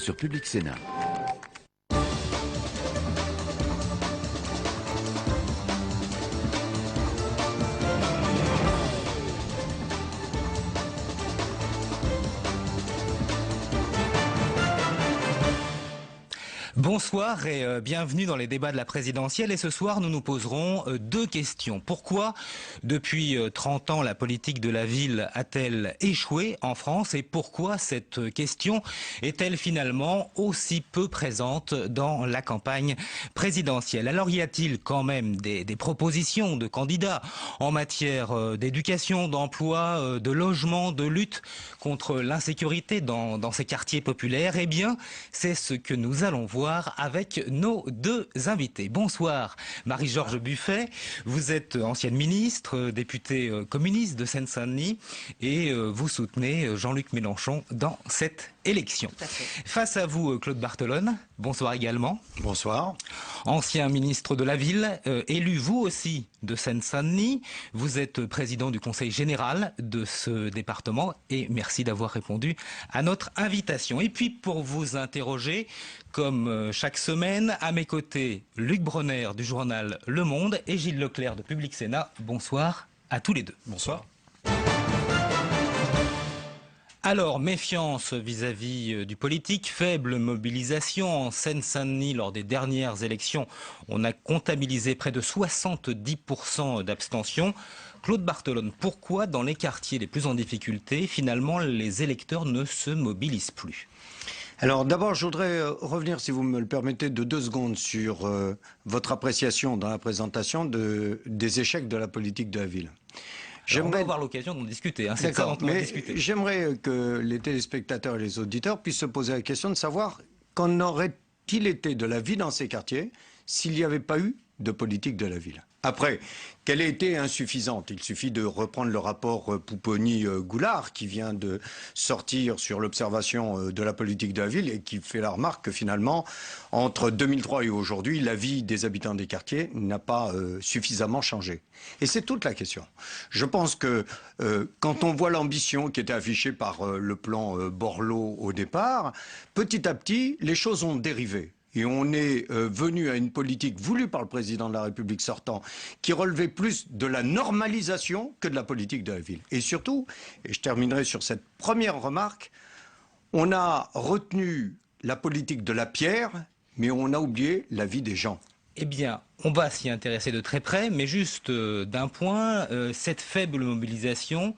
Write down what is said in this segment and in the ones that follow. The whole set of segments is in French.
sur Public Sénat. Bonsoir et bienvenue dans les débats de la présidentielle. Et ce soir, nous nous poserons deux questions. Pourquoi, depuis 30 ans, la politique de la ville a-t-elle échoué en France? Et pourquoi cette question est-elle finalement aussi peu présente dans la campagne présidentielle? Alors, y a-t-il quand même des propositions de candidats en matière d'éducation, d'emploi, de logement, de lutte contre l'insécurité dans ces quartiers populaires? Eh bien, c'est ce que nous allons voir avec nos deux invités. Bonsoir Marie-Georges Buffet, vous êtes ancienne ministre, députée communiste de Seine-Saint-Denis et vous soutenez Jean-Luc Mélenchon dans cette élection. Face à vous Claude Barthelone, bonsoir également. Bonsoir. Ancien ministre de la Ville, élu vous aussi de Seine-Saint-Denis, vous êtes président du conseil général de ce département et merci d'avoir répondu à notre invitation. Et puis pour vous interroger, comme chaque semaine, à mes côtés, Luc Bronner du journal Le Monde et Gilles Leclerc de Public Sénat. Bonsoir à tous les deux. Bonsoir. Alors, méfiance vis-à-vis du politique, faible mobilisation en Seine-Saint-Denis lors des dernières élections. On a comptabilisé près de 70% d'abstention. Claude Barthelone, pourquoi dans les quartiers les plus en difficulté, finalement, les électeurs ne se mobilisent plus ? Alors d'abord, je voudrais revenir, si vous me le permettez, de 2 secondes sur votre appréciation dans la présentation des échecs de la politique de la ville. On va avoir l'occasion d'en discuter. Hein, d'accord, mais j'aimerais que les téléspectateurs et les auditeurs puissent se poser la question de savoir qu'en aurait-il été de la vie dans ces quartiers s'il n'y avait pas eu de politique de la ville. Après, qu'elle ait été insuffisante, il suffit de reprendre le rapport Pupponi-Goulard qui vient de sortir sur l'observation de la politique de la ville et qui fait la remarque que finalement, entre 2003 et aujourd'hui, la vie des habitants des quartiers n'a pas suffisamment changé. Et c'est toute la question. Je pense que quand on voit l'ambition qui était affichée par le plan Borloo au départ, petit à petit, les choses ont dérivé. Et on est venu à une politique voulue par le président de la République sortant qui relevait plus de la normalisation que de la politique de la ville. Et surtout, et je terminerai sur cette première remarque, on a retenu la politique de la pierre, mais on a oublié la vie des gens. Eh bien, on va s'y intéresser de très près, mais juste d'un point, cette faible mobilisation,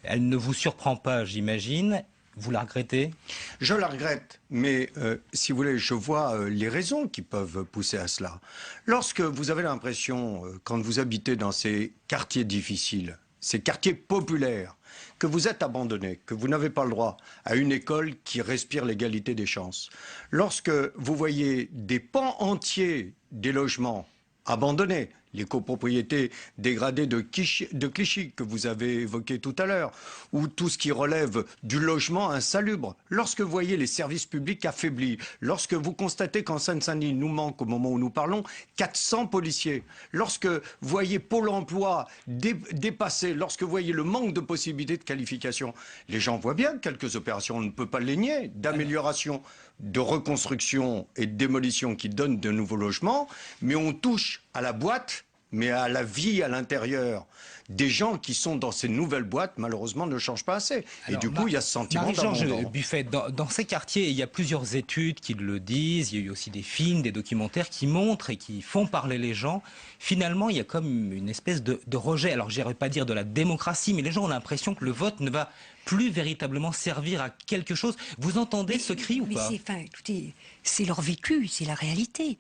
elle ne vous surprend pas, j'imagine. Vous la regrettez? Je la regrette, mais si vous voulez, je vois les raisons qui peuvent pousser à cela. Lorsque vous avez l'impression, quand vous habitez dans ces quartiers difficiles, ces quartiers populaires, que vous êtes abandonné, que vous n'avez pas le droit à une école qui respire l'égalité des chances, lorsque vous voyez des pans entiers des logements abandonnés, les copropriétés dégradées de Clichy que vous avez évoqué tout à l'heure, ou tout ce qui relève du logement insalubre. Lorsque vous voyez les services publics affaiblis, lorsque vous constatez qu'en Seine-Saint-Denis, il nous manque, au moment où nous parlons, 400 policiers, lorsque vous voyez Pôle emploi dépassé, lorsque vous voyez le manque de possibilités de qualification, les gens voient bien quelques opérations, on ne peut pas les nier, d'amélioration, de reconstruction et de démolition qui donnent de nouveaux logements, mais on touche à la boîte, mais à la vie à l'intérieur des gens qui sont dans ces nouvelles boîtes, malheureusement, ne changent pas assez. Alors, et du coup, il y a ce sentiment d'abandon. Marie-Georges Buffet, dans ces quartiers, il y a plusieurs études qui le disent, il y a eu aussi des films, des documentaires qui montrent et qui font parler les gens. Finalement, il y a comme une espèce de rejet. Alors, je n'irais pas dire de la démocratie, mais les gens ont l'impression que le vote ne va plus véritablement servir à quelque chose. Vous entendez ce cri ou pas? Écoutez, c'est leur vécu, c'est la réalité.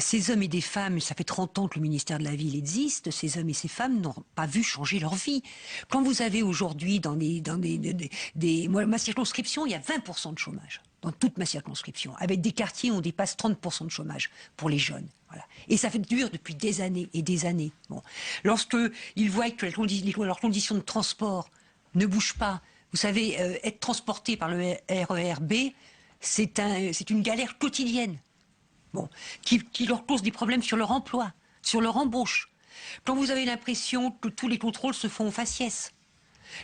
Ces hommes et des femmes, ça fait 30 ans que le ministère de la Ville existe, ces hommes et ces femmes n'ont pas vu changer leur vie. Quand vous avez aujourd'hui dans ma circonscription, il y a 20% de chômage. Dans toute ma circonscription. Avec des quartiers où on dépasse 30% de chômage pour les jeunes. Voilà. Et ça dure depuis des années et des années. Bon. Lorsqu'ils voient que leurs conditions de transport ne bougent pas, vous savez, être transporté par le RER B, c'est une galère quotidienne. Bon, qui leur cause des problèmes sur leur emploi, sur leur embauche. Quand vous avez l'impression que tous les contrôles se font au faciès,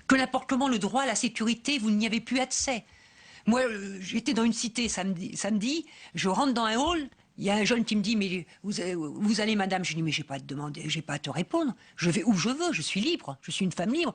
que n'importe comment le droit à la sécurité, vous n'y avez plus accès. Moi, j'étais dans une cité samedi, je rentre dans un hall, il y a un jeune qui me dit, mais vous allez madame? Je dis, mais j'ai pas à te demander, j'ai pas à te répondre. Je vais où je veux, je suis libre, je suis une femme libre.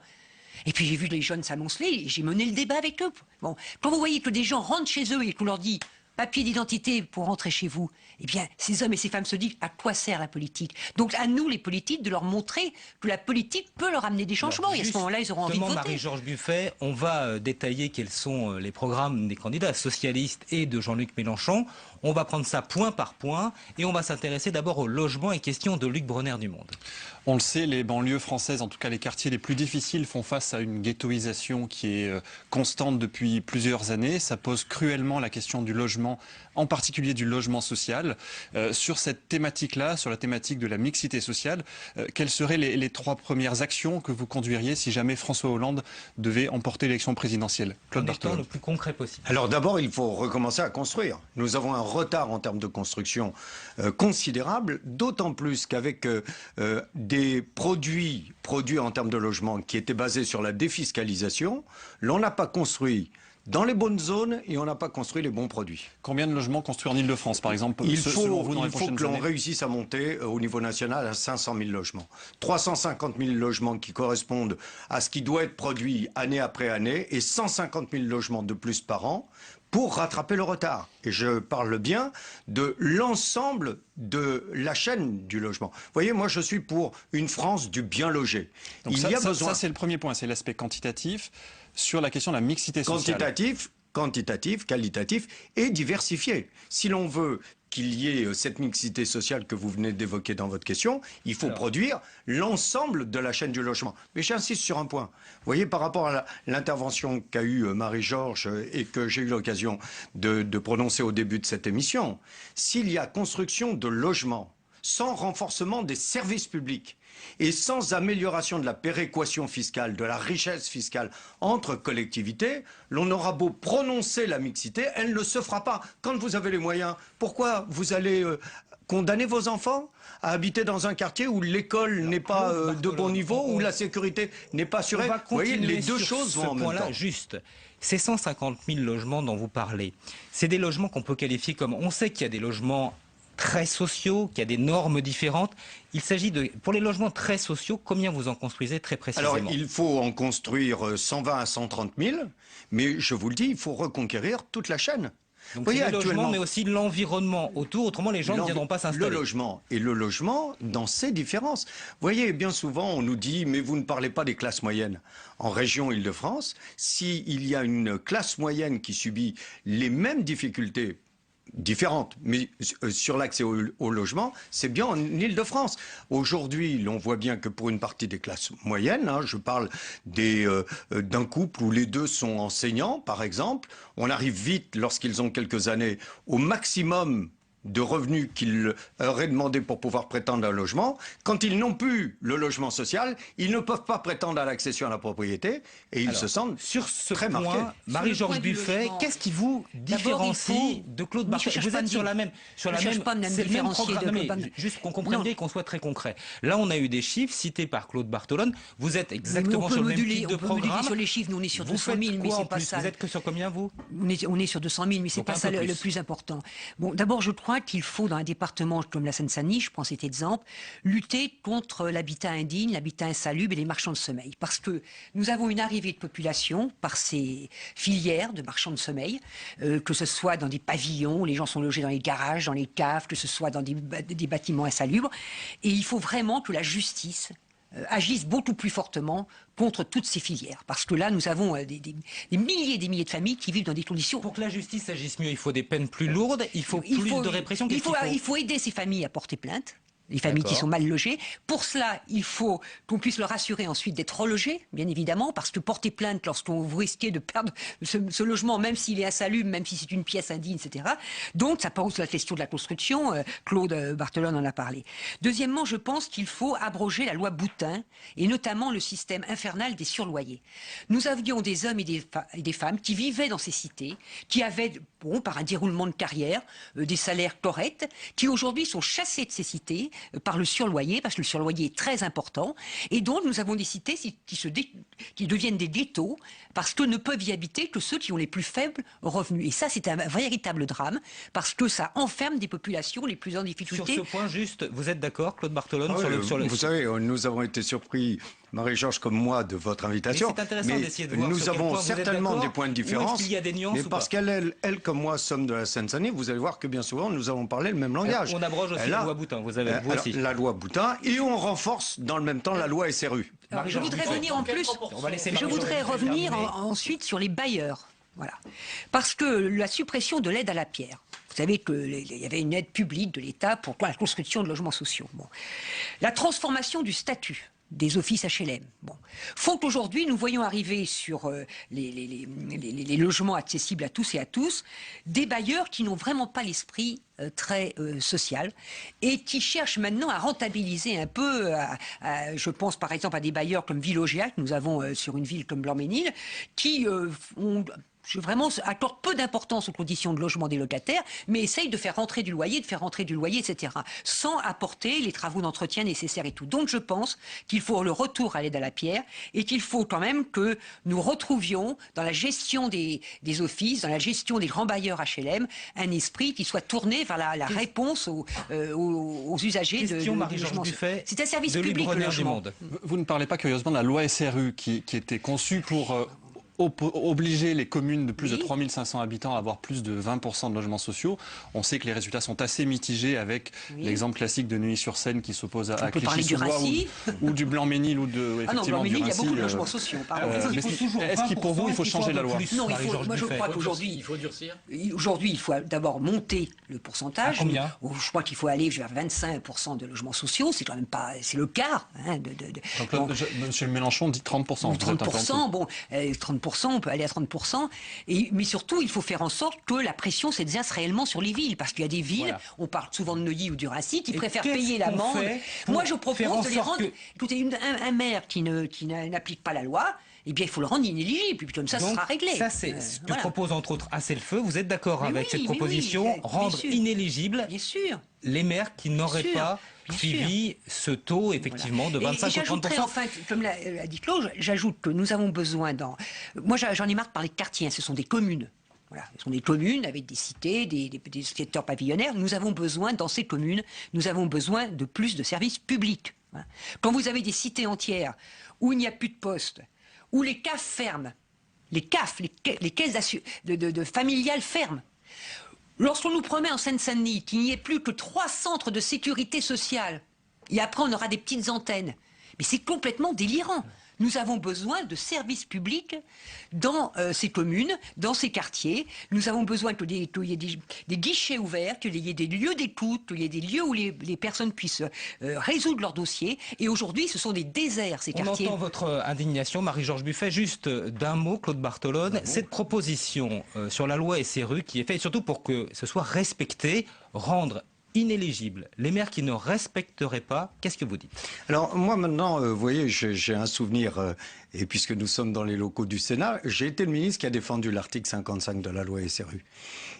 Et puis j'ai vu les jeunes s'amonceler et j'ai mené le débat avec eux. Bon, quand vous voyez que des gens rentrent chez eux et qu'on leur dit papier d'identité pour rentrer chez vous, eh bien, ces hommes et ces femmes se disent à quoi sert la politique? Donc à nous, les politiques, de leur montrer que la politique peut leur amener des changements. Alors, et à ce moment-là, ils auront envie de voter. Marie-Georges Buffet, on va détailler quels sont les programmes des candidats socialistes et de Jean-Luc Mélenchon. On va prendre ça point par point et on va s'intéresser d'abord au logement et questions de Luc Bronner du Monde. On le sait, les banlieues françaises, en tout cas les quartiers les plus difficiles, font face à une ghettoisation qui est constante depuis plusieurs années. Ça pose cruellement la question du logement, en particulier du logement social. Sur cette thématique-là, sur la thématique de la mixité sociale, quelles seraient les 3 premières actions que vous conduiriez si jamais François Hollande devait emporter l'élection présidentielle? Claude Barthelone. Le plus concret possible. Alors d'abord, il faut recommencer à construire. Nous avons un retard en termes de construction considérable, d'autant plus qu'avec des produits en termes de logement qui étaient basés sur la défiscalisation, l'on n'a pas construit dans les bonnes zones et on n'a pas construit les bons produits. Combien de logements construits en Ile-de-France, par exemple, selon vous, dans les il faut prochaines que l'on années? réussisse à monter au niveau national à 500 000 logements. 350 000 logements qui correspondent à ce qui doit être produit année après année et 150 000 logements de plus par an pour rattraper le retard. Et je parle bien de l'ensemble de la chaîne du logement. Vous voyez, moi je suis pour une France du bien logé. Donc ça c'est le premier point, c'est l'aspect quantitatif sur la question de la mixité sociale. Quantitatif, qualitatif et diversifié. Si l'on veut qu'il y ait cette mixité sociale que vous venez d'évoquer dans votre question, il faut produire l'ensemble de la chaîne du logement. Mais j'insiste sur un point. Vous voyez, par rapport à l'intervention qu'a eue Marie-Georges et que j'ai eu l'occasion de prononcer au début de cette émission, s'il y a construction de logements sans renforcement des services publics et sans amélioration de la péréquation fiscale, de la richesse fiscale entre collectivités, l'on aura beau prononcer la mixité, elle ne se fera pas. Quand vous avez les moyens, pourquoi vous allez condamner vos enfants à habiter dans un quartier où l'école n'est pas de bon niveau, où la sécurité n'est pas assurée? Vous voyez, les deux choses vont en même temps. Juste. Ces 150 000 logements dont vous parlez, c'est des logements qu'on peut qualifier comme... On sait qu'il y a des logements très sociaux, qu'il y a des normes différentes. Il s'agit de... Pour les logements très sociaux, combien vous en construisez très précisément? Alors, il faut en construire 120 à 130 000, mais je vous le dis, il faut reconquérir toute la chaîne. Donc c'est le logement, mais aussi l'environnement autour, autrement les gens ne viendront pas s'installer. Le logement dans ses différences. Vous voyez, bien souvent, on nous dit, mais vous ne parlez pas des classes moyennes. En région Île-de-France, s'il y a une classe moyenne qui subit les mêmes difficultés, différentes, mais sur l'accès au logement, c'est bien en Île-de-France. Aujourd'hui, l'on voit bien que pour une partie des classes moyennes, je parle d'un couple où les deux sont enseignants, par exemple, on arrive vite, lorsqu'ils ont quelques années, au maximum de revenus qu'ils auraient demandé pour pouvoir prétendre à un logement. Quand ils n'ont plus le logement social, ils ne peuvent pas prétendre à l'accession à la propriété et ils se sentent sur ce très point, marqués. Marie-Georges Buffet, qu'est-ce qui vous différencie de Claude Barthelone? Vous êtes sur la même... C'est le même programme. Mais juste qu'on comprenne bien et qu'on soit très concret. Là, on a eu des chiffres cités par Claude Barthelone. Vous êtes exactement sur le même type de programme. Sur les chiffres, nous on est sur 200 000, mais c'est pas ça. Vous êtes que sur combien, vous? On est sur 200 000, mais c'est pas ça le plus important. Bon, d'abord, je crois qu'il faut, dans un département comme la Seine-Saint-Denis, je prends cet exemple, lutter contre l'habitat indigne, l'habitat insalubre et les marchands de sommeil. Parce que nous avons une arrivée de population par ces filières de marchands de sommeil, que ce soit dans des pavillons, où les gens sont logés dans les garages, dans les caves, que ce soit dans des bâtiments insalubres. Et il faut vraiment que la justice agissent beaucoup plus fortement contre toutes ces filières. Parce que là, nous avons des milliers et des milliers de familles qui vivent dans des conditions... Pour que la justice agisse mieux, il faut des peines plus lourdes, il faut plus de répression. Il faut aider ces familles à porter plainte. Les familles qui sont mal logées. Pour cela, il faut qu'on puisse leur assurer ensuite d'être relogés, bien évidemment, parce que porter plainte lorsqu'on vous risquez de perdre ce logement, même s'il est insalubre, même si c'est une pièce indigne, etc. Donc, ça pose la question de la construction. Claude Barthelone en a parlé. Deuxièmement, je pense qu'il faut abroger la loi Boutin, et notamment le système infernal des surloyers. Nous avions des hommes et des femmes qui vivaient dans ces cités, qui avaient, par un déroulement de carrière, des salaires corrects, qui aujourd'hui sont chassés de ces cités, par le surloyer, parce que le surloyer est très important. Et donc, nous avons des cités qui deviennent des ghettos, parce que ne peuvent y habiter que ceux qui ont les plus faibles revenus. Et ça, c'est un véritable drame, parce que ça enferme des populations les plus en difficulté. Sur ce point, juste, vous êtes d'accord, Claude Barthelone, Vous savez, nous avons été surpris, Marie-Georges comme moi, de votre invitation. C'est intéressant d'essayer de voir nous sur quel avons point vous êtes certainement d'accord, des points de ou différence. est-ce qu'il y a des nuances mais ou parce pas qu'elle comme moi sommes de la Seine-Saint-Denis, vous allez voir que bien souvent nous allons parler le même langage. On abroge aussi la loi Boutin, vous aussi. La loi Boutin, et on renforce dans le même temps la loi SRU. Alors, je voudrais revenir en plus. Je voudrais revenir ensuite sur les bailleurs. Voilà. Parce que la suppression de l'aide à la pierre. Vous savez qu'il y avait une aide publique de l'État pour la construction de logements sociaux. Bon. La transformation du statut des offices HLM. Bon. Font qu'aujourd'hui, nous voyons arriver sur les logements accessibles à tous et à tous, des bailleurs qui n'ont vraiment pas l'esprit très social et qui cherchent maintenant à rentabiliser un peu, je pense par exemple à des bailleurs comme Villogiac, nous avons sur une ville comme Blanc-Ménil, qui vraiment accorde peu d'importance aux conditions de logement des locataires, mais essaye de faire rentrer du loyer, etc., sans apporter les travaux d'entretien nécessaires et tout. Donc je pense qu'il faut le retour à l'aide à la pierre et qu'il faut quand même que nous retrouvions dans la gestion des offices, dans la gestion des grands bailleurs HLM, un esprit qui soit tourné vers la réponse aux usagers de logement. C'est un service public, le logement. Vous ne parlez pas curieusement de la loi SRU qui était conçue pour obliger les communes de plus de 3500 habitants à avoir plus de 20% de logements sociaux. On sait que les résultats sont assez mitigés avec l'exemple classique de Neuilly-sur-Seine qui s'oppose à Clichy-sous-Bois ou du Blanc-Ménil ou de Blanc-Ménil, il y a beaucoup de logements sociaux. Est-ce qu'il pour vous il faut changer la loi? Non, moi je crois qu'aujourd'hui il faut durcir. Aujourd'hui, il faut d'abord monter le pourcentage. À combien? Je crois qu'il faut aller vers 25% de logements sociaux. C'est quand même pas, c'est le quart. Monsieur Mélenchon dit 30%. 30%, bon, 30%, on peut aller à 30%, mais surtout, il faut faire en sorte que la pression s'exerce réellement sur les villes, parce qu'il y a des villes, on parle souvent de Neuilly ou du Racy, qui préfèrent payer l'amende. Moi, je propose de les rendre... Écoutez, un maire qui n'applique pas la loi, eh bien, il faut le rendre inéligible, puis comme ça, ce sera réglé. Ça, c'est ce que propose entre autres Assez le Feu. Vous êtes d'accord avec cette proposition, rendre inéligible les maires qui n'auraient pas suivi ce taux, effectivement, de 25 ou 30%. Enfin, comme l'a dit Claude, j'ajoute que nous avons besoin Moi, j'en ai marre de parler de quartiers, ce sont des communes. Voilà, ce sont des communes avec des cités, des secteurs pavillonnaires. Nous avons besoin, dans ces communes, de plus de services publics. Voilà. Quand vous avez des cités entières où il n'y a plus de postes, où les CAF ferment, les caisses de familiales ferment. Lorsqu'on nous promet en Seine-Saint-Denis qu'il n'y ait plus que 3 centres de sécurité sociale, et après on aura des petites antennes, mais c'est complètement délirant. Nous avons besoin de services publics dans ces communes, dans ces quartiers. Nous avons besoin qu'il y ait des guichets ouverts, qu'il y ait des lieux d'écoute, qu'il y ait des lieux où les personnes puissent résoudre leurs dossiers. Et aujourd'hui, ce sont des déserts, ces quartiers. On entend votre indignation, Marie-Georges Buffet. Juste d'un mot, Claude Barthelone, cette proposition sur la loi SRU qui est faite, surtout pour que ce soit respecté, rendre inéligibles les maires qui ne respecteraient pas, qu'est-ce que vous dites? Alors moi maintenant, vous voyez, j'ai un souvenir, et puisque nous sommes dans les locaux du Sénat, j'ai été le ministre qui a défendu l'article 55 de la loi SRU.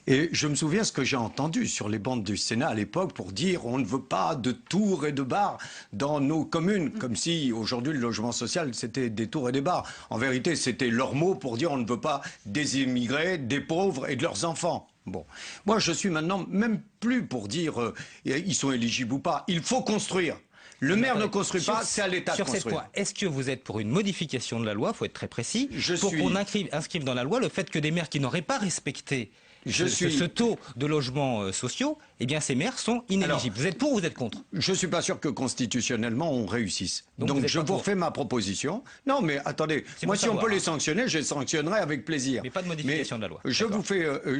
Et je me souviens ce que j'ai entendu sur les bancs du Sénat à l'époque pour dire on ne veut pas de tours et de bars dans nos communes, comme si aujourd'hui le logement social c'était des tours et des bars. En vérité, c'était leur mot pour dire on ne veut pas des immigrés, des pauvres et de leurs enfants. Bon, moi je suis maintenant même plus pour dire ils sont éligibles ou pas. Il faut construire. Le maire ne construit pas, c'est à l'État de construire. Sur ces points, est-ce que vous êtes pour une modification de la loi, il faut être très précis, pour qu'on inscrive dans la loi le fait que des maires qui n'auraient pas respecté ce taux de logements sociaux, eh bien ces maires sont inéligibles. Vous êtes pour ou vous êtes contre? Je ne suis pas sûr que constitutionnellement on réussisse. Donc je vous refais ma proposition. Non mais attendez, moi si on peut les sanctionner, je les sanctionnerai avec plaisir. Mais pas de modification de la loi.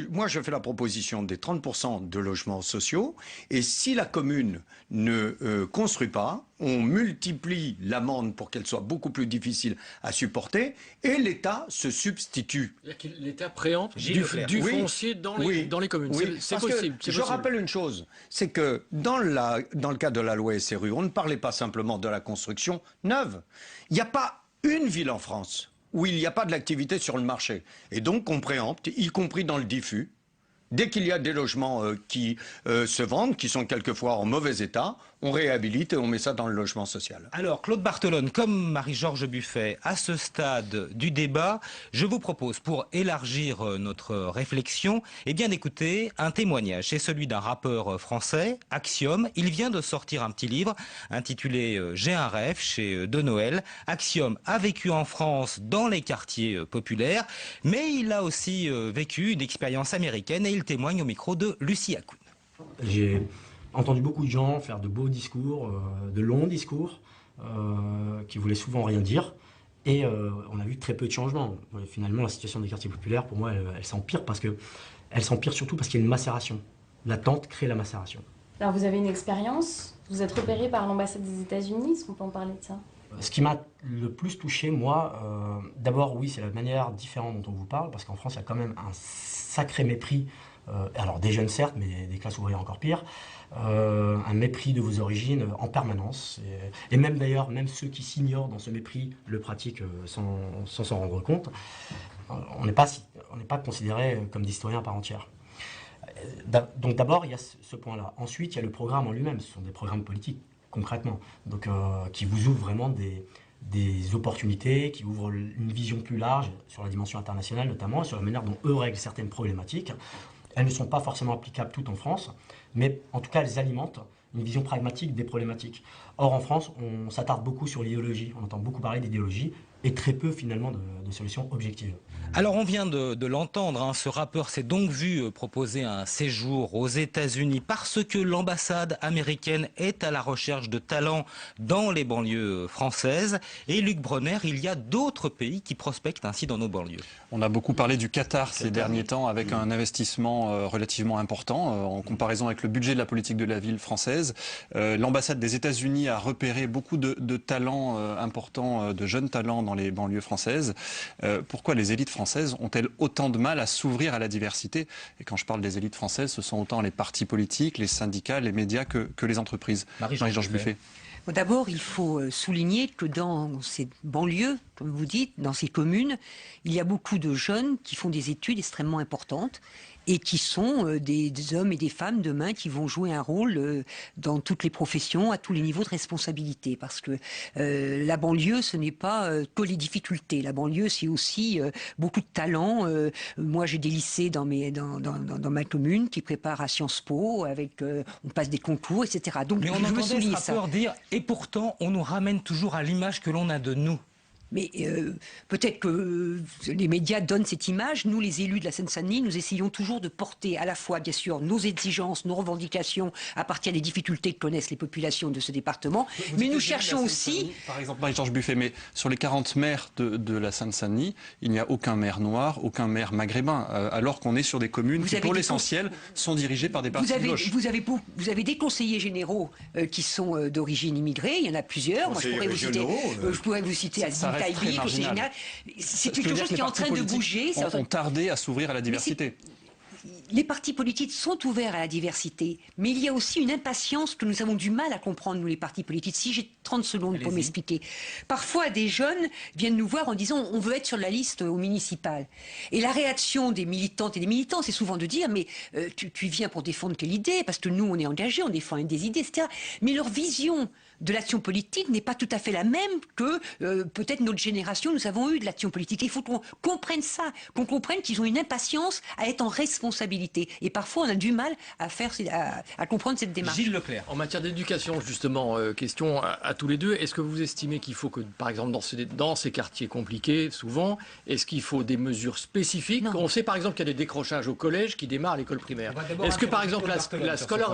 Moi je fais la proposition des 30% de logements sociaux et si la commune ne construit pas, on multiplie l'amende pour qu'elle soit beaucoup plus difficile à supporter et l'État se substitue. L'État préempte du foncier dans les communes. Oui. C'est possible. Je rappelle une chose, c'est que dans le cas de la loi SRU, on ne parlait pas simplement de la construction neuve. Il n'y a pas une ville en France où il n'y a pas de l'activité sur le marché. Et donc on préempte, y compris dans le diffus, Dès qu'il y a des logements qui se vendent, qui sont quelquefois en mauvais état, on réhabilite et on met ça dans le logement social. Alors, Claude Barthelone, comme Marie-Georges Buffet, à ce stade du débat, je vous propose, pour élargir notre réflexion, eh bien d'écouter un témoignage. C'est celui d'un rappeur français, Axiom. Il vient de sortir un petit livre intitulé « J'ai un rêve » chez De Noël. Axiom a vécu en France dans les quartiers populaires, mais il a aussi vécu une expérience américaine et il témoigne au micro de Lucie Akoun. J'ai entendu beaucoup de gens faire de beaux discours, de longs discours, qui voulaient souvent rien dire. Et on a vu très peu de changements. Finalement, la situation des quartiers populaires, pour moi, elle s'empire parce que elle s'empire surtout parce qu'il y a une macération. L'attente crée la macération. Alors vous avez une expérience, vous êtes repéré par l'ambassade des États-Unis, est-ce qu'on peut en parler de ça? Ce qui m'a le plus touché, moi, d'abord, oui, c'est la manière différente dont on vous parle, parce qu'en France, il y a quand même un sacré mépris, alors des jeunes certes, mais des classes ouvrières encore pire, un mépris de vos origines en permanence. Et même d'ailleurs, même ceux qui s'ignorent dans ce mépris le pratiquent sans s'en rendre compte. On n'est pas considéré comme des citoyens à part entière. Donc d'abord, il y a ce point-là. Ensuite, il y a le programme en lui-même. Ce sont des programmes politiques, concrètement, donc qui vous ouvrent vraiment des opportunités, qui ouvrent une vision plus large sur la dimension internationale notamment, sur la manière dont eux règlent certaines problématiques. Elles ne sont pas forcément applicables toutes en France, mais en tout cas elles alimentent une vision pragmatique des problématiques. Or en France, on s'attarde beaucoup sur l'idéologie, on entend beaucoup parler d'idéologie, et très peu finalement de solutions objectives. Alors on vient de l'entendre, hein, ce rappeur s'est donc vu proposer un séjour aux États-Unis parce que l'ambassade américaine est à la recherche de talents dans les banlieues françaises. Et Luc Bronner, il y a d'autres pays qui prospectent ainsi dans nos banlieues. On a beaucoup parlé du Qatar ces derniers temps avec un investissement relativement important en comparaison avec le budget de la politique de la ville française. L'ambassade des États-Unis a repéré beaucoup de talents importants, de jeunes talents dans les banlieues françaises. Pourquoi les élites françaises ont-elles autant de mal à s'ouvrir à la diversité? Et quand je parle des élites françaises, ce sont autant les partis politiques, les syndicats, les médias que les entreprises. Marie-Georges Buffet. D'abord, il faut souligner que dans ces banlieues, comme vous dites, dans ces communes, il y a beaucoup de jeunes qui font des études extrêmement importantes et qui sont des hommes et des femmes demain qui vont jouer un rôle dans toutes les professions, à tous les niveaux de responsabilité. Parce que la banlieue, ce n'est pas que les difficultés. La banlieue, c'est aussi beaucoup de talents. Moi, j'ai des lycées dans ma commune qui préparent à Sciences Po, on passe des concours, etc. Donc, mais on entendait ce rappeur dire, et pourtant, on nous ramène toujours à l'image que l'on a de nous. Mais peut-être que les médias donnent cette image. Nous, les élus de la Seine-Saint-Denis, nous essayons toujours de porter à la fois, bien sûr, nos exigences, nos revendications à partir des difficultés que connaissent les populations de ce département. Mais nous cherchons aussi... Par exemple, Marie-Georges Buffet, mais sur les 40 maires de la Seine-Saint-Denis, il n'y a aucun maire noir, aucun maire maghrébin, alors qu'on est sur des communes qui, pour l'essentiel, sont dirigées par des partis de gauche. Vous avez des conseillers généraux qui sont d'origine immigrée, il y en a plusieurs. Moi, je pourrais vous citer Azim Taïbi, conseiller général. C'est quelque chose qui est en train de bouger. On tardait à s'ouvrir à la diversité. Les partis politiques sont ouverts à la diversité, mais il y a aussi une impatience que nous avons du mal à comprendre, nous les partis politiques. Si j'ai 30 secondes pour m'expliquer. Parfois, des jeunes viennent nous voir en disant on veut être sur la liste au municipal. Et la réaction des militantes et des militants, c'est souvent de dire mais tu viens pour défendre quelle idée? Parce que nous, on est engagés, on défend des idées, etc. Mais leur vision de l'action politique n'est pas tout à fait la même que peut-être notre génération, nous avons eu de l'action politique. Il faut qu'on comprenne ça, qu'on comprenne qu'ils ont une impatience à être en responsabilité. Et parfois, on a du mal à comprendre cette démarche. Gilles Leclerc. En matière d'éducation, justement, question à tous les deux. Est-ce que vous estimez qu'il faut que, par exemple, dans ces quartiers compliqués, souvent, est-ce qu'il faut des mesures spécifiques? On sait, par exemple, qu'il y a des décrochages au collège qui démarrent à l'école primaire. Est-ce que, par exemple,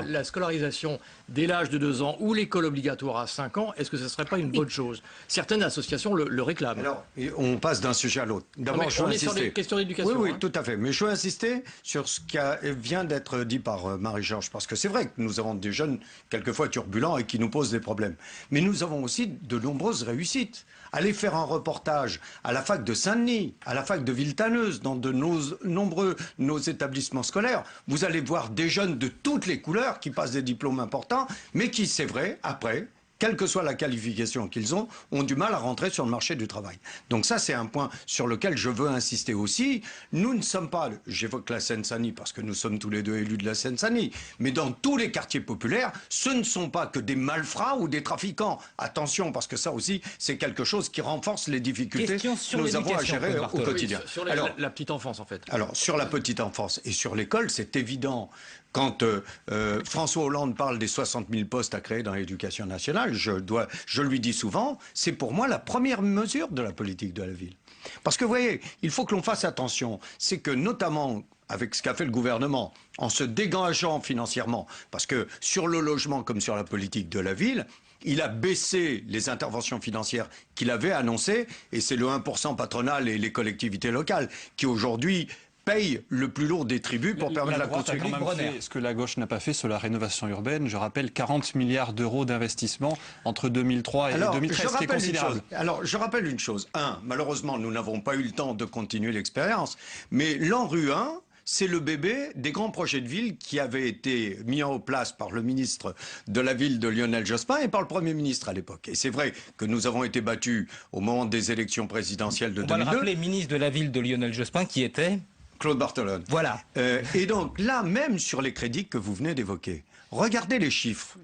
la scolarisation dès l'âge de 2 ans ou l'école obligatoire à 5 ans, est-ce que ce ne serait pas une bonne chose? Certaines associations le réclament. Alors, on passe d'un sujet à l'autre. D'abord, je veux insister. On est sur les questions d'éducation. Oui, tout à fait. Mais je veux insister sur ce qui vient d'être dit par Marie-Georges. Parce que c'est vrai que nous avons des jeunes, quelquefois turbulents, et qui nous posent des problèmes. Mais nous avons aussi de nombreuses réussites. Allez faire un reportage à la fac de Saint-Denis, à la fac de Villetaneuse, dans de nos établissements scolaires. Vous allez voir des jeunes de toutes les couleurs qui passent des diplômes importants, mais qui, c'est vrai, après, quelle que soit la qualification qu'ils ont du mal à rentrer sur le marché du travail. Donc ça, c'est un point sur lequel je veux insister aussi. Nous ne sommes pas, j'évoque la Seine-Saint-Denis parce que nous sommes tous les deux élus de la Seine-Saint-Denis, mais dans tous les quartiers populaires, ce ne sont pas que des malfrats ou des trafiquants. Attention, parce que ça aussi, c'est quelque chose qui renforce les difficultés que nous avons à gérer au quotidien. Sur la petite enfance, en fait. Alors, sur la petite enfance et sur l'école, c'est évident. Quand François Hollande parle des 60 000 postes à créer dans l'éducation nationale, je lui dis souvent, c'est pour moi la première mesure de la politique de la ville. Parce que vous voyez, il faut que l'on fasse attention. C'est que notamment avec ce qu'a fait le gouvernement, en se dégageant financièrement, parce que sur le logement comme sur la politique de la ville, il a baissé les interventions financières qu'il avait annoncées, et c'est le 1% patronal et les collectivités locales qui aujourd'hui paye le plus lourd des tributs pour permettre la construction. A quand même fait ce que la gauche n'a pas fait sur la rénovation urbaine. Je rappelle 40 milliards d'euros d'investissement entre 2003 et 2013, ce qui est considérable. Alors, je rappelle une chose. Malheureusement, nous n'avons pas eu le temps de continuer l'expérience, mais l'ANRU 1, c'est le bébé des grands projets de ville qui avaient été mis en place par le ministre de la ville de Lionel Jospin et par le Premier ministre à l'époque. Et c'est vrai que nous avons été battus au moment des élections présidentielles de 2002. On va le rappeler, ministre de la ville de Lionel Jospin qui était Claude Barthelone. Voilà. Et donc là, même sur les crédits que vous venez d'évoquer, regardez les chiffres.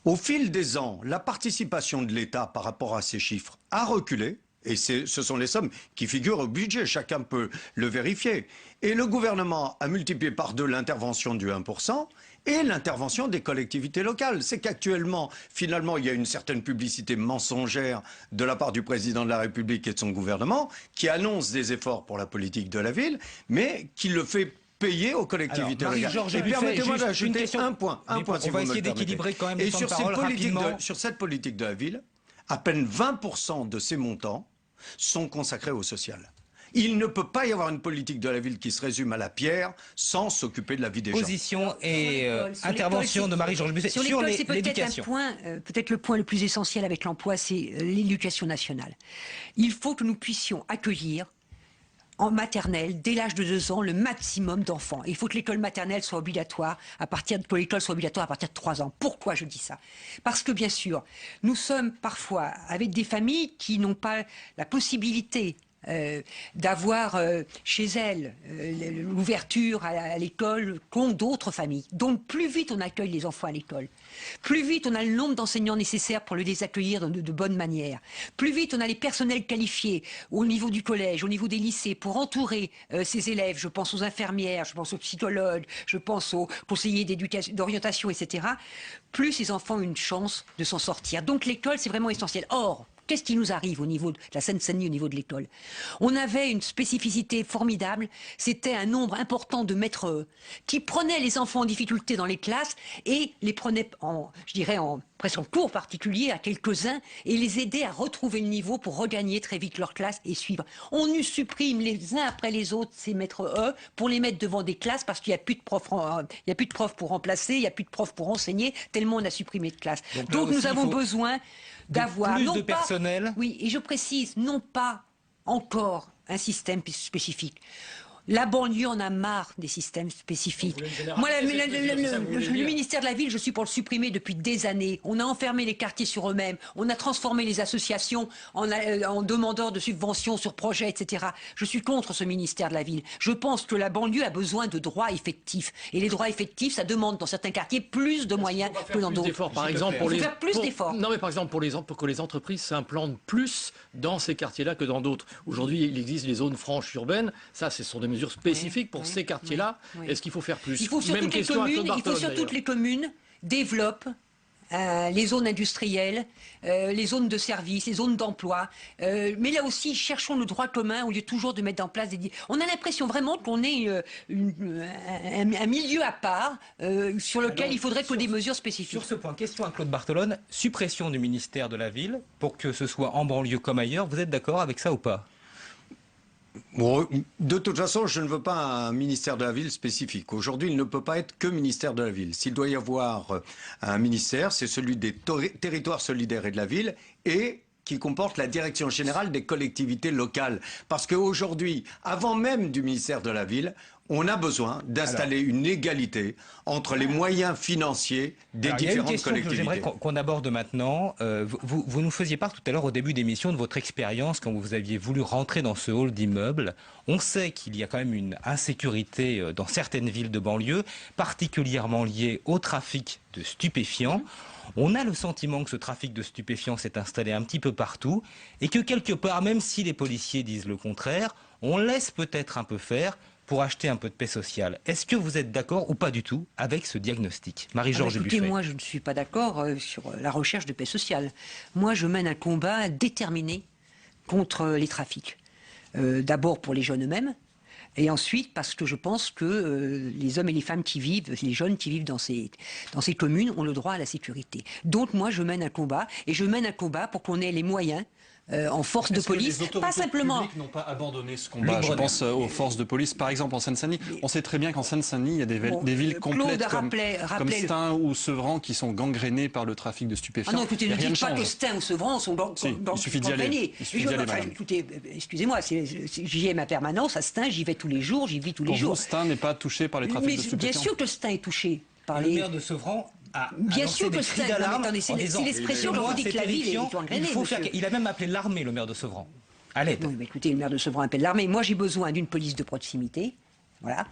Au fil des ans, la participation de l'État par rapport à ces chiffres a reculé. Et ce sont les sommes qui figurent au budget, chacun peut le vérifier. Et le gouvernement a multiplié par 2 l'intervention du 1% et l'intervention des collectivités locales. C'est qu'actuellement, finalement, il y a une certaine publicité mensongère de la part du président de la République et de son gouvernement qui annonce des efforts pour la politique de la ville, mais qui le fait payer aux collectivités locales. Et permettez-moi d'ajouter un point. On va essayer d'équilibrer quand même les temps de parole rapidement. Sur cette politique de la ville, à peine 20% de ces montants sont consacrés au social. Il ne peut pas y avoir une politique de la ville qui se résume à la pierre sans s'occuper de la vie des gens. Position et intervention de Marie-Georges Busset sur l'éducation. C'est peut-être un point, peut-être le point le plus essentiel avec l'emploi, c'est l'éducation nationale. Il faut que nous puissions accueillir en maternelle, dès l'âge de 2 ans, le maximum d'enfants. Il faut que l'école maternelle soit obligatoire que l'école soit obligatoire à partir de 3 ans. Pourquoi je dis ça? Parce que, bien sûr, nous sommes parfois avec des familles qui n'ont pas la possibilité d'avoir chez elles l'ouverture à l'école qu'ont d'autres familles. Donc plus vite on accueille les enfants à l'école, plus vite on a le nombre d'enseignants nécessaires pour les accueillir de bonne manière, plus vite on a les personnels qualifiés au niveau du collège, au niveau des lycées pour entourer ces élèves. Je pense aux infirmières, je pense aux psychologues, je pense aux conseillers d'orientation, etc. Plus ces enfants ont une chance de s'en sortir. Donc l'école, c'est vraiment essentiel. Or, qu'est-ce qui nous arrive au niveau de la Seine-Saint-Denis, au niveau de l'école? On avait une spécificité formidable, c'était un nombre important de maîtres qui prenaient les enfants en difficulté dans les classes et les prenaient presque en cours particulier à quelques-uns et les aidaient à retrouver le niveau pour regagner très vite leur classe et suivre. On nous supprime les uns après les autres ces maîtres pour les mettre devant des classes parce qu'il n'y a plus de profs, pour remplacer, il n'y a plus de profs pour enseigner, tellement on a supprimé de classes. Donc nous avons besoin d'avoir plus de personnel. Oui, et je précise, non pas encore un système spécifique. La banlieue en a marre des systèmes spécifiques. Moi, le ministère de la Ville, je suis pour le supprimer depuis des années. On a enfermé les quartiers sur eux-mêmes. On a transformé les associations en demandeurs de subventions sur projets, etc. Je suis contre ce ministère de la Ville. Je pense que la banlieue a besoin de droits effectifs. Et les droits effectifs, ça demande dans certains quartiers plus de moyens que dans d'autres. Par exemple, faire plus d'efforts. Non, mais par exemple, pour que les entreprises s'implantent plus dans ces quartiers-là que dans d'autres. Aujourd'hui, il existe les zones franches urbaines. Ça, ce sont des mesures spécifiques pour ces quartiers-là. Est-ce qu'il faut faire plus? Il faut sur toutes les communes développent les zones industrielles, les zones de services, les zones d'emploi. Mais là aussi, cherchons le droit commun au lieu toujours de mettre en place des... On a l'impression vraiment qu'on est un milieu à part sur lequel il faudrait que des mesures spécifiques. Sur ce point, question à Claude Barthelone. Suppression du ministère de la Ville pour que ce soit en banlieue comme ailleurs. Vous êtes d'accord avec ça ou pas? Bon, de toute façon, je ne veux pas un ministère de la Ville spécifique. Aujourd'hui, il ne peut pas être que ministère de la Ville. S'il doit y avoir un ministère, c'est celui des territoires solidaires et de la ville et qui comporte la direction générale des collectivités locales. Parce qu'aujourd'hui, avant même du ministère de la Ville, on a besoin d'installer une égalité entre les moyens financiers des différentes il y a une question collectivités. que j'aimerais qu'on aborde maintenant. Vous nous faisiez part tout à l'heure au début d'émission de votre expérience quand vous aviez voulu rentrer dans ce hall d'immeuble. On sait qu'il y a quand même une insécurité dans certaines villes de banlieue, particulièrement liée au trafic de stupéfiants. On a le sentiment que ce trafic de stupéfiants s'est installé un petit peu partout et que quelque part, même si les policiers disent le contraire, on laisse peut-être un peu faire pour acheter un peu de paix sociale. Est-ce que vous êtes d'accord ou pas du tout avec ce diagnostic? Marie-Georges Buffet. Écoutez, moi, je ne suis pas d'accord sur la recherche de paix sociale. Moi, je mène un combat déterminé contre les trafics. D'abord pour les jeunes eux-mêmes, et ensuite parce que je pense que les hommes et les femmes qui vivent, les jeunes qui vivent dans ces communes ont le droit à la sécurité. Donc moi, je mène un combat, et je mène un combat pour qu'on ait les moyens en force de police, pas simplement. Les autorités publiques n'ont pas abandonné ce combat. Je pense aux forces de police, par exemple en Seine-Saint-Denis. On sait très bien qu'en Seine-Saint-Denis, il y a des villes complètes comme Stein ou Sevran qui sont gangrénées par le trafic de stupéfiants. Ah non, écoutez, ne dites pas que Stein ou Sevran sont gangrénés. Il suffit d'y aller. Écoutez, excusez-moi, j'y ai ma permanence à Stein, j'y vais tous les jours, j'y vis tous les jours. Pour vous, Stein n'est pas touché par les trafics de stupéfiants? Bien sûr que Stein est touché par le maire de Sevran bien sûr que c'est l'expression quand vous dites que la ville est gangrénée. Il a même appelé l'armée, le maire de Sevran, à l'aide. Oui, mais écoutez, le maire de Sevran appelle l'armée. Moi, j'ai besoin d'une police de proximité, voilà.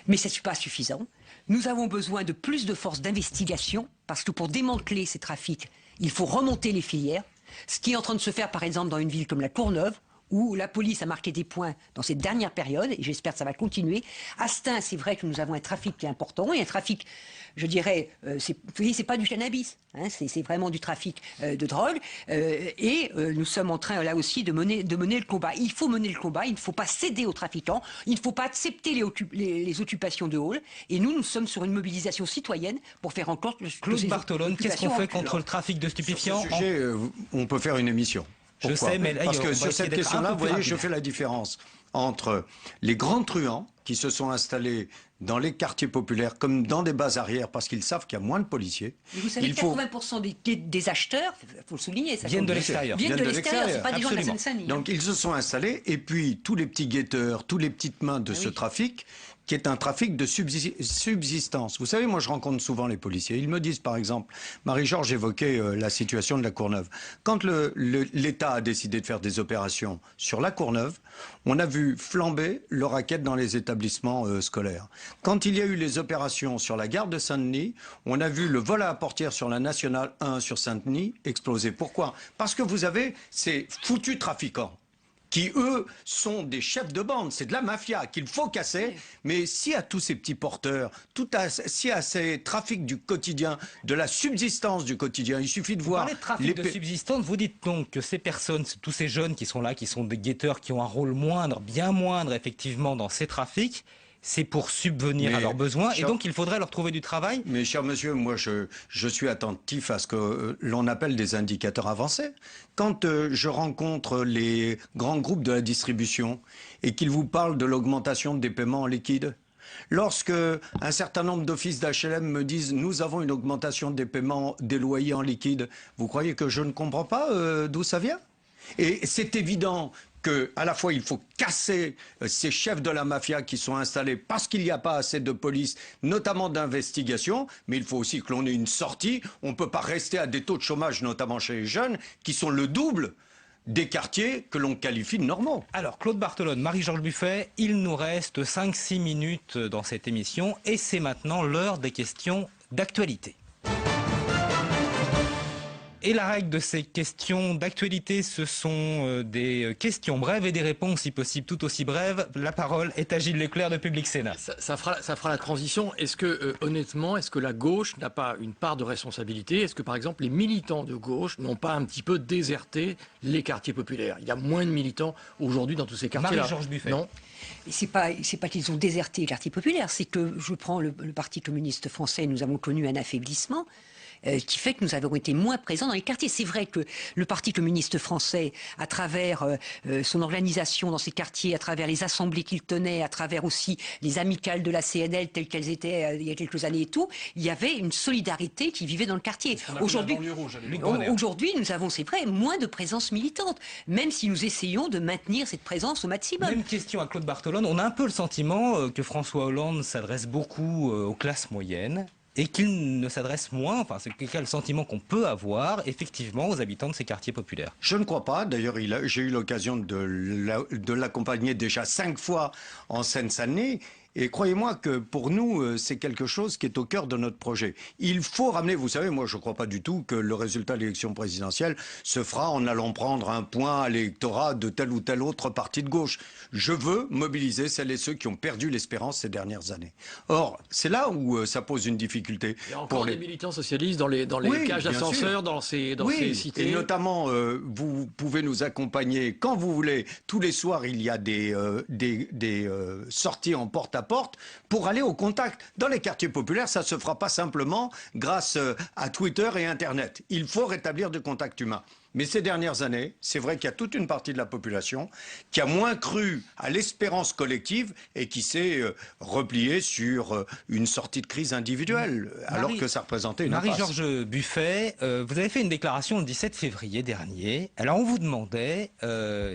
Mais ce n'est pas suffisant. Nous avons besoin de plus de forces d'investigation, parce que pour démanteler ces trafics, il faut remonter les filières. Ce qui est en train de se faire, par exemple, dans une ville comme la Courneuve, où la police a marqué des points dans cette dernière période, et j'espère que ça va continuer. À Stein, c'est vrai que nous avons un trafic qui est important, et un trafic, je dirais, c'est pas du cannabis, hein, c'est vraiment du trafic de drogue, et nous sommes en train, là aussi, de mener le combat. Il faut mener le combat, il ne faut pas céder aux trafiquants, il ne faut pas accepter les occupations de hall, et nous sommes sur une mobilisation citoyenne pour faire encore... Claude Bartolone, qu'est-ce qu'on fait contre le trafic de stupéfiants? Sur ce sujet, on peut faire une émission. Pourquoi? Je sais, mais là, parce que sur cette question-là, vous voyez, je fais la différence entre les grands truands qui se sont installés dans les quartiers populaires comme dans des bases arrières parce qu'ils savent qu'il y a moins de policiers. Mais vous savez, 80% des acheteurs, il faut le souligner, ça viennent de l'extérieur. Viennent de l'extérieur, c'est pas des gens de la Seine-Saint-Denis. Donc ils se sont installés, et puis tous les petits guetteurs, tous les petites mains de ce trafic, qui est un trafic de subsistance. Vous savez, moi je rencontre souvent les policiers. Ils me disent par exemple, Marie-Georges évoquait la situation de la Courneuve. Quand l'État a décidé de faire des opérations sur la Courneuve, on a vu flamber le racket dans les établissements scolaires. Quand il y a eu les opérations sur la gare de Saint-Denis, on a vu le vol à la portière sur la Nationale 1 sur Saint-Denis exploser. Pourquoi? Parce que vous avez ces foutus trafiquants qui, eux, sont des chefs de bande. C'est de la mafia qu'il faut casser. Mais si à tous ces petits porteurs, si à ces trafics du quotidien, de la subsistance du quotidien, il suffit de voir... Vous parlez de trafic de subsistance, vous dites donc que ces personnes, tous ces jeunes qui sont là, qui sont des guetteurs, qui ont un rôle moindre, bien moindre, effectivement, dans ces trafics, c'est pour subvenir à leurs besoins, et donc il faudrait leur trouver du travail? Mais cher monsieur, moi je suis attentif à ce que l'on appelle des indicateurs avancés. Quand je rencontre les grands groupes de la distribution et qu'ils vous parlent de l'augmentation des paiements en liquide, lorsque un certain nombre d'offices d'HLM me disent « nous avons une augmentation des paiements des loyers en liquide », vous croyez que je ne comprends pas d'où ça vient? Et c'est évident qu'à la fois il faut casser ces chefs de la mafia qui sont installés parce qu'il n'y a pas assez de police, notamment d'investigation, mais il faut aussi que l'on ait une sortie. On ne peut pas rester à des taux de chômage, notamment chez les jeunes, qui sont le double des quartiers que l'on qualifie de normaux. Alors, Claude Bartolone, Marie-Georges Buffet, il nous reste 5-6 minutes dans cette émission, et c'est maintenant l'heure des questions d'actualité. Et la règle de ces questions d'actualité, ce sont des questions brèves et des réponses, si possible, tout aussi brèves. La parole est à Gilles Leclerc de Public Sénat. Ça fera la transition. Est-ce que, honnêtement, est-ce que la gauche n'a pas une part de responsabilité? Est-ce que, par exemple, les militants de gauche n'ont pas un petit peu déserté les quartiers populaires? Il y a moins de militants aujourd'hui dans tous ces quartiers-là. Marie-Georges Buffet. Non. C'est pas qu'ils ont déserté les quartiers populaires, c'est que je prends le Parti communiste français, nous avons connu un affaiblissement. qui fait que nous avons été moins présents dans les quartiers. C'est vrai que le Parti communiste français, à travers son organisation dans ces quartiers, à travers les assemblées qu'il tenait, à travers aussi les amicales de la CNL telles qu'elles étaient il y a quelques années et tout, il y avait une solidarité qui vivait dans le quartier. Aujourd'hui, nous avons, c'est vrai, moins de présence militante, même si nous essayons de maintenir cette présence au maximum. Même question à Claude Barthelone. On a un peu le sentiment que François Hollande s'adresse beaucoup aux classes moyennes et qu'il ne s'adresse moins, enfin c'est le sentiment qu'on peut avoir effectivement aux habitants de ces quartiers populaires. Je ne crois pas. D'ailleurs, j'ai eu l'occasion de l'accompagner déjà 5 fois en Seine-Saint-Denis. Et croyez-moi que pour nous, c'est quelque chose qui est au cœur de notre projet. Il faut ramener, vous savez, moi je ne crois pas du tout que le résultat de l'élection présidentielle se fera en allant prendre un point à l'électorat de tel ou tel autre parti de gauche. Je veux mobiliser celles et ceux qui ont perdu l'espérance ces dernières années. Or, c'est là où ça pose une difficulté. Il y a encore des militants socialistes dans les cages d'ascenseurs, dans ces cités. Et notamment, vous pouvez nous accompagner quand vous voulez. Tous les soirs, il y a des sorties en porte-à-porte pour aller au contact. Dans les quartiers populaires, ça ne se fera pas simplement grâce à Twitter et Internet. Il faut rétablir du contact humain. Mais ces dernières années, c'est vrai qu'il y a toute une partie de la population qui a moins cru à l'espérance collective et qui s'est repliée sur une sortie de crise individuelle, alors que ça représentait une impasse. Marie-Georges Buffet, vous avez fait une déclaration le 17 février dernier. Alors on vous demandait,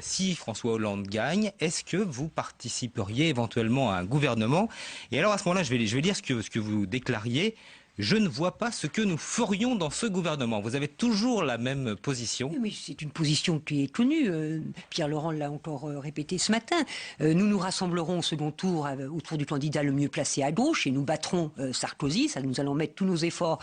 si François Hollande gagne, est-ce que vous participeriez éventuellement à un gouvernement? Et alors à ce moment-là, je vais lire ce que vous déclariez. Je ne vois pas ce que nous ferions dans ce gouvernement. Vous avez toujours la même position. Oui, c'est une position qui est connue. Pierre Laurent l'a encore répété ce matin. Nous nous rassemblerons au second tour autour du candidat le mieux placé à gauche et nous battrons Sarkozy. Ça, nous allons mettre tous nos efforts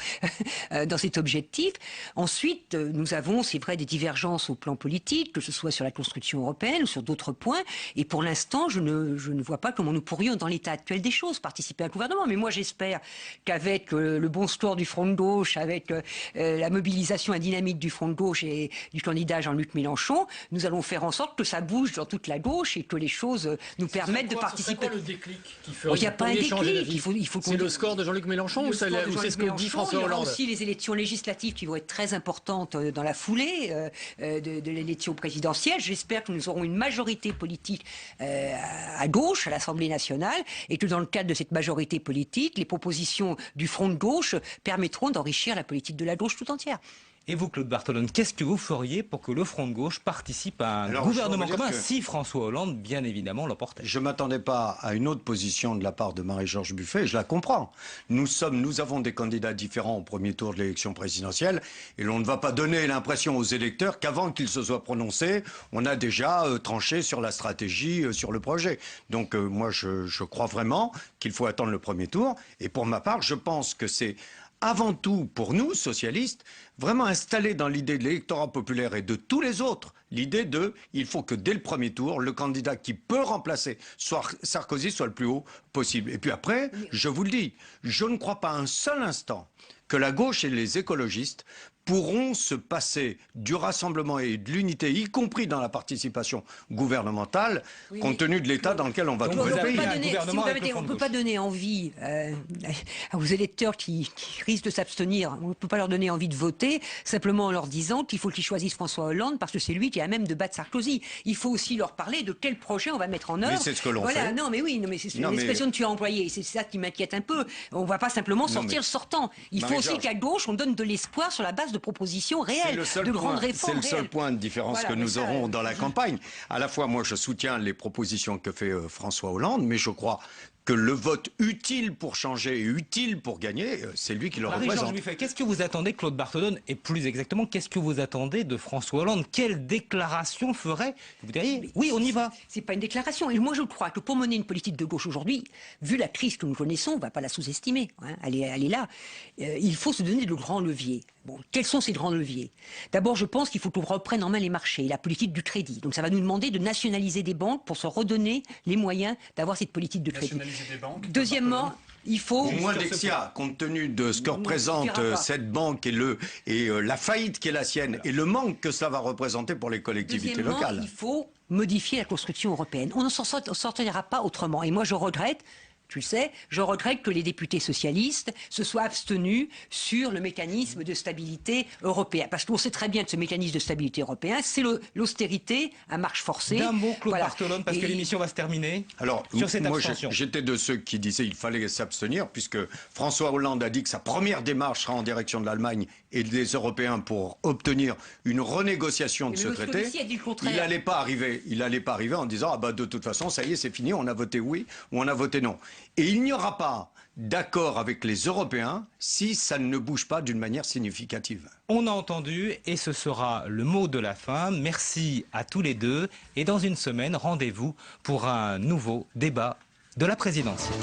dans cet objectif. Ensuite, nous avons, c'est vrai, des divergences au plan politique, que ce soit sur la construction européenne ou sur d'autres points. Et pour l'instant, je ne vois pas comment nous pourrions, dans l'état actuel des choses, participer à un gouvernement. Mais moi, j'espère qu'avec le bon score du Front de gauche, avec la mobilisation dynamique du Front de gauche et du candidat Jean-Luc Mélenchon, nous allons faire en sorte que ça bouge dans toute la gauche et que les choses nous permettent de participer. C'est quoi le déclic qui ferait Il n'y a pas un déclic. C'est le score de Jean-Luc Mélenchon ou c'est ce que dit François Hollande? Il y aura aussi les élections législatives qui vont être très importantes dans la foulée de l'élection présidentielle. J'espère que nous aurons une majorité politique à gauche, à l'Assemblée nationale, et que dans le cadre de cette majorité politique, les propositions du Front de gauche permettront d'enrichir la politique de la gauche tout entière. Et vous, Claude Barthelone, qu'est-ce que vous feriez pour que le Front de gauche participe à un gouvernement commun si François Hollande, bien évidemment, l'emportait? Je ne m'attendais pas à une autre position de la part de Marie-Georges Buffet, je la comprends. Nous avons des candidats différents au premier tour de l'élection présidentielle et l'on ne va pas donner l'impression aux électeurs qu'avant qu'ils se soient prononcés, on a déjà tranché sur la stratégie, sur le projet. Donc moi, je crois vraiment qu'il faut attendre le premier tour. Et pour ma part, je pense que c'est avant tout, pour nous, socialistes, vraiment installer dans l'idée de l'électorat populaire et de tous les autres, l'idée il faut que dès le premier tour, le candidat qui peut remplacer Sarkozy soit le plus haut possible. Et puis après, je vous le dis, je ne crois pas un seul instant que la gauche et les écologistes pourront se passer du rassemblement et de l'unité, y compris dans la participation gouvernementale, compte tenu de l'état dans lequel on va trouver le pays. On ne peut pas donner envie aux électeurs qui risquent de s'abstenir, on ne peut pas leur donner envie de voter simplement en leur disant qu'il faut qu'ils choisissent François Hollande parce que c'est lui qui est à même de battre Sarkozy. Il faut aussi leur parler de quel projet on va mettre en œuvre. Mais c'est ce que l'on fait. Non, mais oui, c'est l'expression que tu as employée. C'est ça qui m'inquiète un peu. On ne va pas simplement sortir le sortant. Il faut aussi qu'à gauche, on donne de l'espoir sur la base de propositions réelles, de grandes réformes. C'est le seul point de différence que nous aurons dans la campagne. À la fois, moi, je soutiens les propositions que fait François Hollande, mais je crois que le vote utile pour changer et utile pour gagner, c'est lui qui le représente. Qu'est-ce que vous attendez, Claude Barthelone, et plus exactement, qu'est-ce que vous attendez de François Hollande? Quelle déclaration ferait? Vous diriez, oui, on y va. C'est pas une déclaration. Et moi, je crois que pour mener une politique de gauche aujourd'hui, vu la crise que nous connaissons, on ne va pas la sous-estimer. Hein, elle est là. Il faut se donner de grands leviers. Bon, quels sont ces grands leviers? D'abord, je pense qu'il faut qu'on reprenne en main les marchés, la politique du crédit. Donc ça va nous demander de nationaliser des banques pour se redonner les moyens d'avoir cette politique de crédit. Des banques, deuxièmement, il faut... Au moins Dexia, compte tenu de ce que représente cette banque et la faillite qui est la sienne et le manque que ça va représenter pour les collectivités locales. Il faut modifier la construction européenne. On ne s'en sortira pas autrement. Et moi, je regrette tu le sais, je regrette que les députés socialistes se soient abstenus sur le mécanisme de stabilité européen. Parce qu'on sait très bien que ce mécanisme de stabilité européen, c'est l'austérité à marche forcée. D'un mot, Claude Voilà. Bartolone, parce que l'émission va se terminer. Alors, sur cette moi, abstention. j'étais de ceux qui disaient qu'il fallait s'abstenir, puisque François Hollande a dit que sa première démarche sera en direction de l'Allemagne et des Européens pour obtenir une renégociation de Mais ce Moscovici traité. a dit le contraire. Il n'allait pas arriver en disant ah bah de toute façon ça y est c'est fini, on a voté oui ou on a voté non. Et il n'y aura pas d'accord avec les Européens si ça ne bouge pas d'une manière significative. On a entendu et ce sera le mot de la fin. Merci à tous les deux et dans une semaine, rendez-vous pour un nouveau débat de la présidentielle.